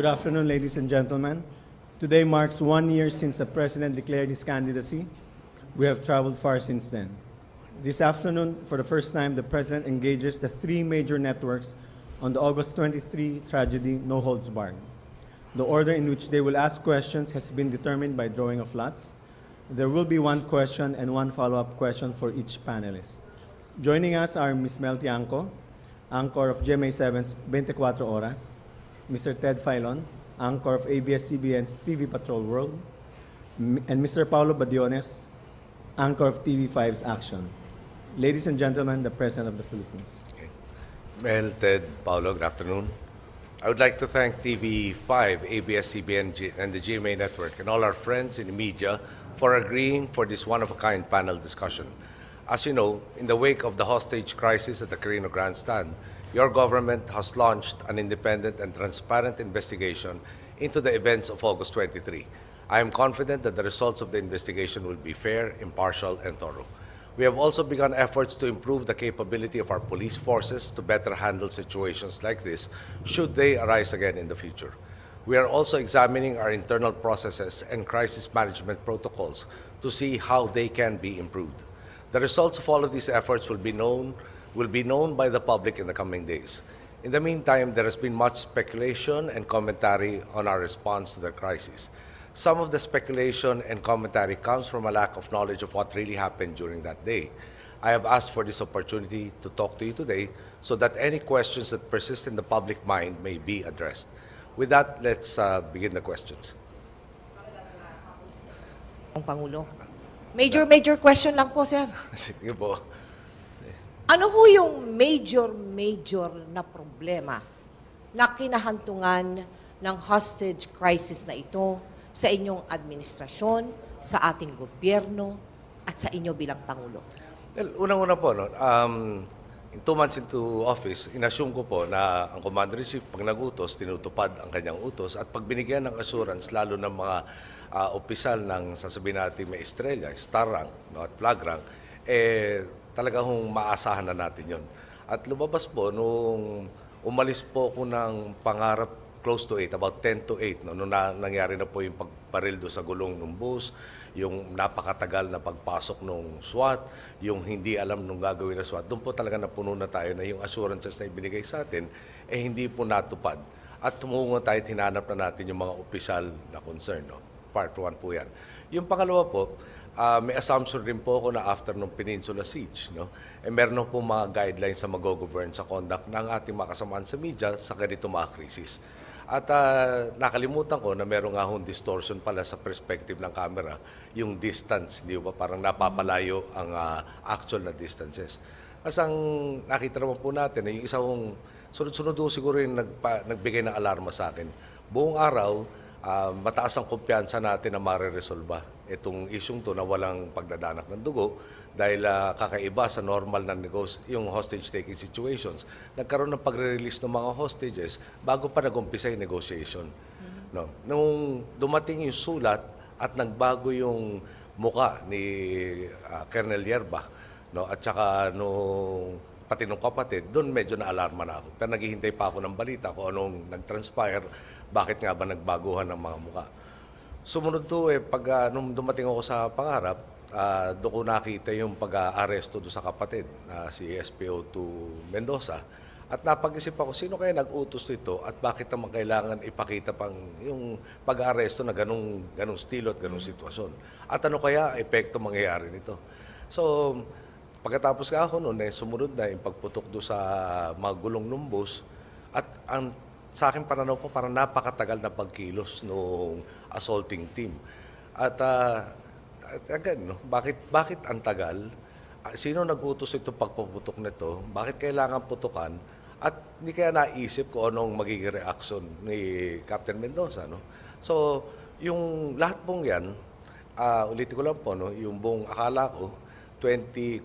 Good afternoon, ladies and gentlemen. Today marks 1 year since the President declared his candidacy. We have traveled far since then. This afternoon, for the first time, the President engages the three major networks on the August 23 tragedy, No Holds Barred. The order in which they will ask questions has been determined by drawing of lots. There will be one question and one follow-up question for each panelist. Joining us are Ms. Mel Tiangco, anchor of GMA7's 24 Oras, Mr. Ted Filon, anchor of ABS-CBN's TV Patrol World, and Mr. Paulo Badiones, anchor of TV5's Action. Ladies and gentlemen, the President of the Philippines. Okay. Mel, Ted, Paulo, good afternoon. I would like to thank TV5, ABS-CBN, and the GMA Network, and all our friends in the media for agreeing for this one-of-a-kind panel discussion. As you know, in the wake of the hostage crisis at the Carino Grandstand, your government has launched an independent and transparent investigation into the events of August 23. I am confident that the results of the investigation will be fair, impartial, and thorough. We have also begun efforts to improve the capability of our police forces to better handle situations like this should they arise again in the future. We are also examining our internal processes and crisis management protocols to see how they can be improved. The results of all of these efforts will be known by the public in the coming days. In the meantime, there has been much speculation and commentary on our response to the crisis. Some of the speculation and commentary comes from a lack of knowledge of what really happened during that day. I have asked for this opportunity to talk to you today so that any questions that persist in the public mind may be addressed. With that, let's begin the questions. Pangulo. Major question lang po, sir. Sige po. Ano po yung major na problema na kinahantungan ng hostage crisis na ito sa inyong administrasyon, sa ating gobyerno, at sa inyo bilang Pangulo? Well, unang-una po, no, in 2 months into office, inassume ko po na ang Commander-in-Chief, pag nagutos, tinutupad ang kanyang utos at pag binigyan ng assurance, lalo ng mga opisyal ng sasabihin natin may estrella, star rank, no, at flag rank, talaga hong maasahan na natin yon. At lumabas po, nung umalis po ko ng pangarap close to 8, about 10 to 8, no, nung nangyari na po yung pagbaril do sa gulong ng bus, yung napakatagal na pagpasok ng SWAT, yung hindi alam nung gagawin na SWAT, doon po talaga napuno na tayo na yung assurances na ibinigay sa atin, hindi po natupad. At tumungo tayo at hinanap na natin yung mga opisyal na concern. No? Part 1 po yan. Yung pangalawa po, may assumption rin po ako na after nung Peninsula Siege, no? Meron po mga guidelines sa mag-govern sa conduct ng ating mga kasamaan sa media sa ganito mga krisis. At nakalimutan ko na meron nga hong distortion pala sa perspective ng camera, yung distance, hindi ba? Parang napapalayo ang actual na distances. Kasi ang nakita naman po natin, yung isang sunod-sunod siguro yung nagbigay ng alarma sa akin. Buong araw, mataas ang kumpiyansa natin na mariresolba itong isyong to na walang pagdadanak ng dugo dahil kakaiba sa normal na yung hostage-taking situations. Nagkaroon ng pagre-release ng mga hostages bago pa nag-umpisa yung negotiation. No? Nung dumating yung sulat at nagbago yung muka ni Colonel Yerba, no? At saka pati nung kapatid, doon medyo na-alarma na ako. Pero naghihintay pa ako ng balita kung anong nag-transpire, bakit nga ba nagbaguhan ng mga muka. Sumunod to, nung dumating ako sa pangarap, doon ko nakita yung pag-aresto doon sa kapatid, si SPO2 Mendoza. At napag-isip ako, sino kaya nag-utos nito at bakit naman kailangan ipakita pang yung pag-aresto na ganung estilo at ganung sitwasyon. At ano kaya epekto mangyayari nito. So, pagkatapos nga ako noon, sumunod na yung pagputok doon sa mga gulong ng bus. At sa akin pananaw ko, parang napakatagal na pagkilos ng assaulting team. At again, no, bakit ang tagal? Sino nag-utos ito pagpuputok nito? Bakit kailangan putukan? At hindi kaya naisip ko anong magiging reaction ni Captain Mendoza. No? So, yung lahat pong yan, ulitin ko lang po, no, yung buong akala ko,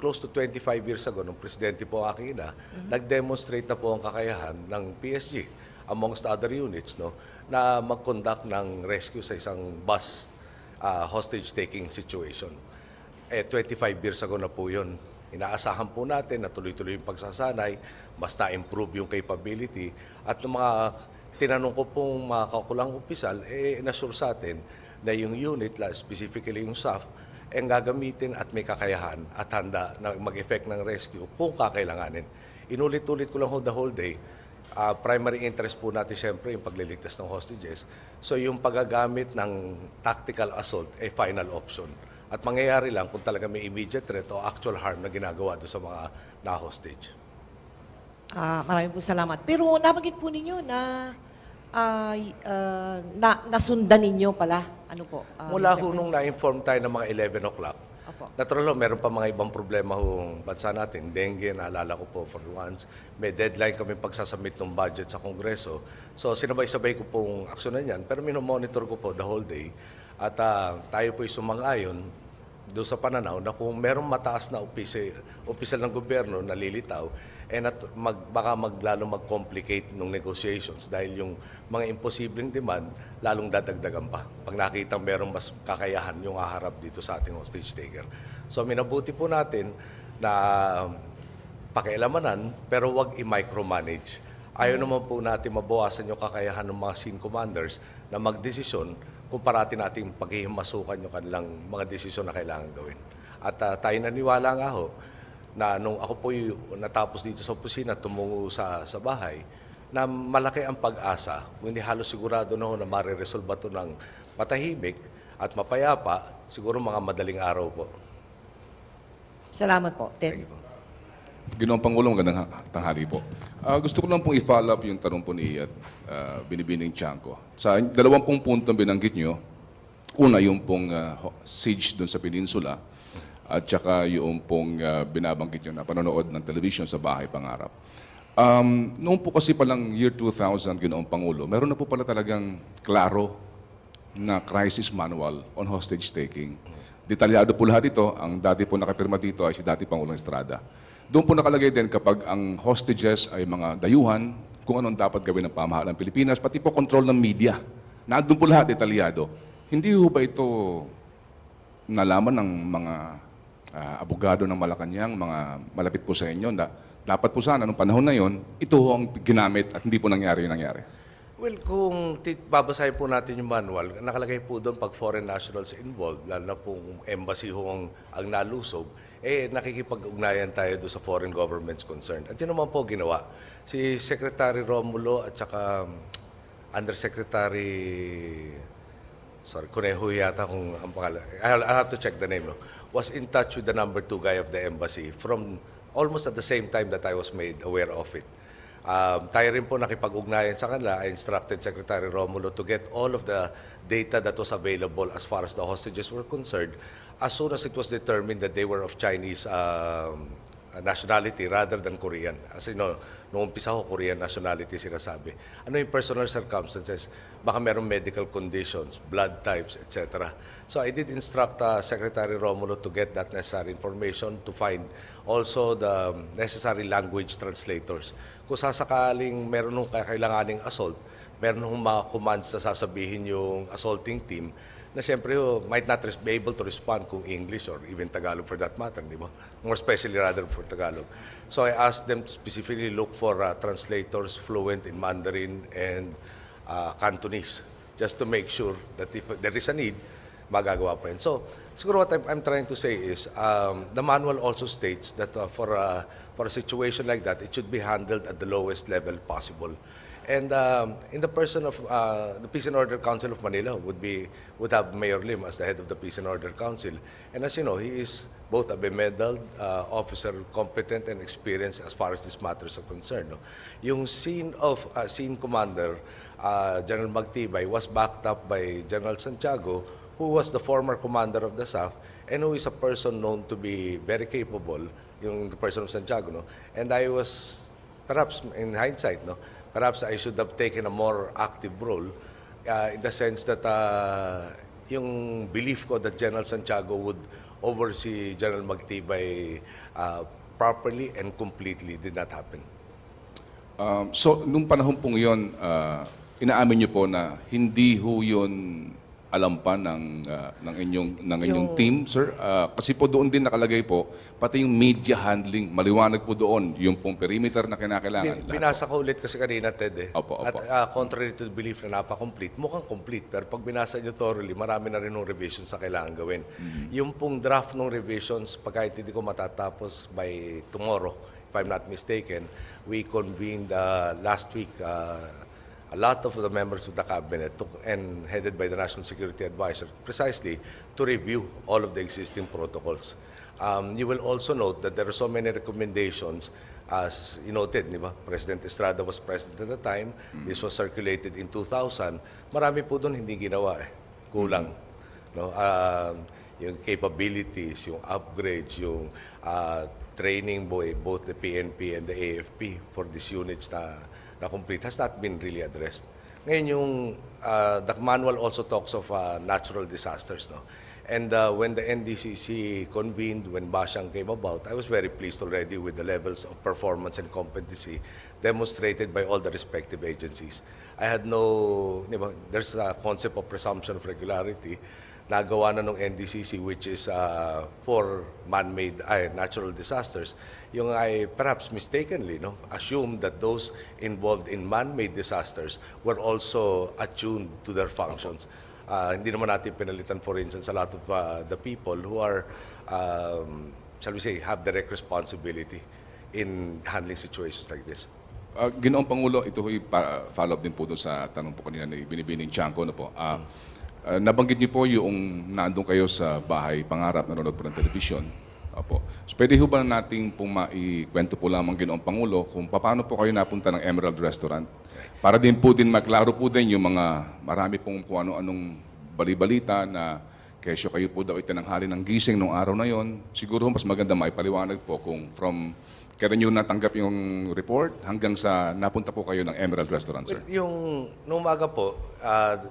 close to 25 years ago, nung presidente po aking ina, nag-demonstrate na po ang kakayahan ng PSG, amongst other units, no, na mag-conduct ng rescue sa isang bus hostage-taking situation. 25 years ago na po yun. Inaasahan po natin na tuloy-tuloy yung pagsasanay, mas na-improve yung capability, at ng mga tinanong ko pong mga kakulang opisyal, inassure sa atin na yung unit, specifically yung SAF, gagamitin at may kakayahan at handa na mag-effect ng rescue kung kakailanganin. Inulit-ulit ko lang the whole day. Primary interest po natin siyempre yung pagliligtas ng hostages. So yung paggagamit ng tactical assault ay final option. At mangyayari lang kung talaga may immediate threat o actual harm na ginagawa doon sa mga na-hostage. Maraming po salamat. Pero nabanggit po ninyo na nasundan ninyo pala. Ano po? Mula Mr. ho nung na-inform tayo ng mga 11 o'clock, Opo. natural ho, meron pa mga ibang problema hong bansa natin. Dengue, naalala ko po for once. May deadline kami pagsasubmit ng budget sa Kongreso. So sinabay-sabay ko pong aksyonan yan. Pero minomonitor ko po the whole day. At tayo po'y sumang-ayon doon sa pananaw na kung merong mataas na opisyal ng gobyerno na lilitaw, baka lalo mag-complicate ng negotiations dahil yung mga imposibleng demand lalong dadagdagan pa pag nakita merong mas kakayahan yung haharap dito sa ating hostage taker. So minabuti po natin na pakialamanan pero wag i-micromanage. Ayaw naman po natin mabawasan yung kakayahan ng mga scene commanders na magdesisyon kung parati natin paghihimasukan yung kanilang mga desisyon na kailangan gawin. At tayo naniwala nga ho na nung ako po natapos dito sa opisina, tumungo sa bahay, na malaki ang pag-asa. Kung hindi halos sigurado na ho na mariresolba ito ng matahimik at mapayapa, siguro mga madaling araw po. Salamat po, Ted. Thank you po. Ginoong Pangulo, magandang tanghali po. Gusto ko lang pong i-follow up yung tanong po ni Binibining Tiangco. Sa 20 puntong binanggit nyo, una yung pong siege doon sa peninsula at saka yung pong binabanggit nyo na panonood ng television sa Bahay Pangarap. Noong po kasi palang year 2000, Ginoong Pangulo, meron na po pala talagang klaro na crisis manual on hostage taking. Detalyado po lahat ito. Ang dati po nakapirma dito ay si dati Pangulong Estrada. Doon po nakalagay din kapag ang hostages ay mga dayuhan, kung anong dapat gawin ng pamahalaan ng Pilipinas, pati po control ng media. Nandun po lahat detalyado. Hindi ho ba ito nalaman ng mga abogado ng Malacanang, mga malapit po sa inyo, na dapat po sana, nung panahon na yon, ito ho ang ginamit at hindi po nangyari yung nangyari? Well, kung babasahin po natin yung manual, nakalagay po doon pag foreign nationals involved, lalo na pong embassy ang nalusob, nakikipag-ugnayan tayo doon sa foreign governments concerned. At yun naman po ginawa. Si Secretary Romulo at saka Undersecretary, Conejo yata kung ang pangalan. I'll have to check the name, no? Was in touch with the number 2 guy of the embassy from almost at the same time that I was made aware of it. Tayo rin po nakipag-ugnayan sa kanila. I instructed Secretary Romulo to get all of the data that was available as far as the hostages were concerned as soon as it was determined that they were of Chinese nationality rather than Korean. As you know, noong umpisa ko, Korean nationality sinasabi. Ano yung personal circumstances? Baka merong medical conditions, blood types, etc. So I did instruct Secretary Romulo to get that necessary information, to find also the necessary language translators. Kung sasakaling meron nung kakailanganing assault, meron nung mga commands na sasabihin yung assaulting team, na siyempre might not be able to respond kung English or even Tagalog for that matter, di ba? More especially rather for Tagalog. So I asked them to specifically look for translators fluent in Mandarin and Cantonese, just to make sure that if there is a need, magagawa pa yun. So siguro what I'm trying to say is the manual also states that for a situation like that, it should be handled at the lowest level possible. And in the person of the Peace and Order Council of Manila would have Mayor Lim as the head of the Peace and Order Council. And as you know, he is both a bemedaled officer, competent and experienced as far as these matters are concerned. No? Yung scene commander, General Magtibay, was backed up by General Santiago, who was the former commander of the SAF and who is a person known to be very capable, yung the person of Santiago. No? And I was, perhaps in hindsight, no, perhaps I should have taken a more active role in the sense that yung belief ko that General Santiago would oversee General Magtibay properly and completely did not happen. So, nung panahon pong yun, inaamin niyo po na hindi ho yun alam pa ng inyong team, sir? Kasi po doon din nakalagay po, pati yung media handling, maliwanag po doon, yung pong perimeter na kinakailangan. lahat Binasa ko ulit kasi kanina, Ted. Opo, opo. At contrary to the belief na napaka-complete, mukhang complete. Pero pag binasa nyo thoroughly, marami na rin ng revisions na kailangan gawin. Yung pong draft ng revisions, pagka hindi ko matatapos by tomorrow, if I'm not mistaken, we convened last week a lot of the members of the cabinet and headed by the National Security Advisor precisely to review all of the existing protocols. You will also note that there are so many recommendations as you noted, di ba? President Estrada was president at the time. This was circulated in 2000. Marami po doon hindi ginawa eh. Kulang. No? Yung capabilities, yung upgrades, yung training both the PNP and the AFP for these units na complete has not been really addressed. Ngayon yung the manual also talks of natural disasters, no? And when the NDCC convened, when Bashang came about, I was very pleased already with the levels of performance and competency demonstrated by all the respective agencies. I had no, there's a concept of presumption of regularity nagawa na ng NDCC which is for man-made natural disasters. Yung I perhaps mistakenly assumed that those involved in man-made disasters were also attuned to their functions. Hindi naman natin pinalitan, for instance, a lot of the people who are, shall we say, have direct responsibility in handling situations like this. Ginoong Pangulo, ito ho'y follow-up din po doon sa tanong po kanina ni Binibining Tiangco na po. Nabanggit niyo po yung nandun kayo sa bahay pangarap, nanonood po ng telebisyon. Opo. So, pwede ho ba nating pong maikwento po lamang Ginoong Pangulo kung paano po kayo napunta ng Emerald Restaurant? Para din po maklaro po din yung mga marami pong kung ano-anong balibalita na kesyo kayo po daw itinanghali ng gising nung araw na yon. Siguro mas maganda maipaliwanag po kung from kailan nyo natanggap yung report hanggang sa napunta po kayo ng Emerald Restaurant, sir? Well, nung umaga po,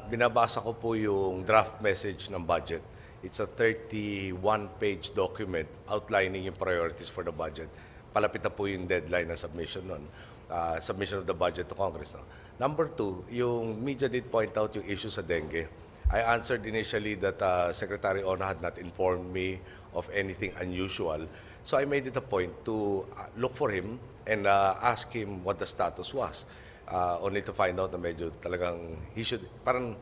binabasa ko po yung draft message ng budget. It's a 31-page document outlining yung priorities for the budget. Palapit na po yung deadline ng submission nun. Submission of the budget to Congress. No? Number two, yung media did point out yung issue sa dengue. I answered initially that Secretary Ona had not informed me of anything unusual. So I made it a point to look for him and ask him what the status was. Only to find out na medyo talagang he should, parang,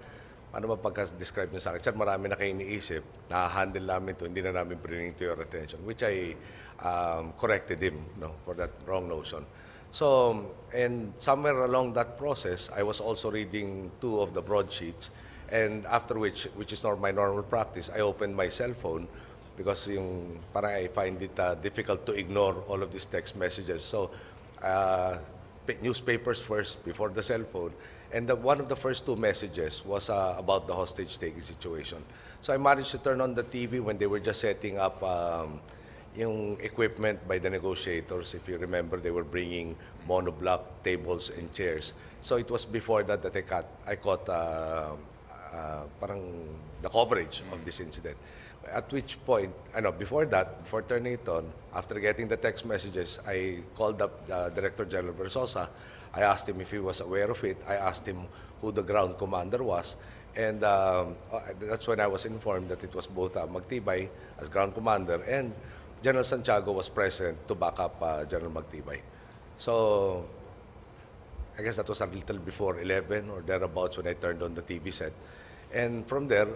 ano ba pagka-describe niya sa akin? Sir, marami na kayo iniisip, na-handle namin to, hindi na namin bringing to your attention, which I corrected him for that wrong notion. So, and somewhere along that process, I was also reading two of the broadsheets, and after which is my normal practice, I opened my cell phone because yung parang I find it difficult to ignore all of these text messages. So, newspapers first before the cell phone. And one of the first two messages was about the hostage-taking situation. So I managed to turn on the TV when they were just setting up yung equipment by the negotiators. If you remember, they were bringing monoblock tables and chairs. So it was before that I caught parang the coverage of this incident. At which point, before turning it on, after getting the text messages, I called up Director General Versosa. I asked him if he was aware of it. I asked him who the ground commander was. And that's when I was informed that it was both Magtibay as ground commander and General Santiago was present to back up General Magtibay. So I guess that was a little before 11 or thereabouts when I turned on the TV set. And from there,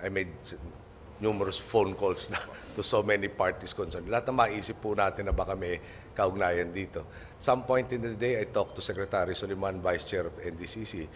I made numerous phone calls na to so many parties concerned. Lahat na maisip po natin na baka may kaugnayan dito. Some point in the day, I talked to Secretary Soliman, Vice Chair of NDCC.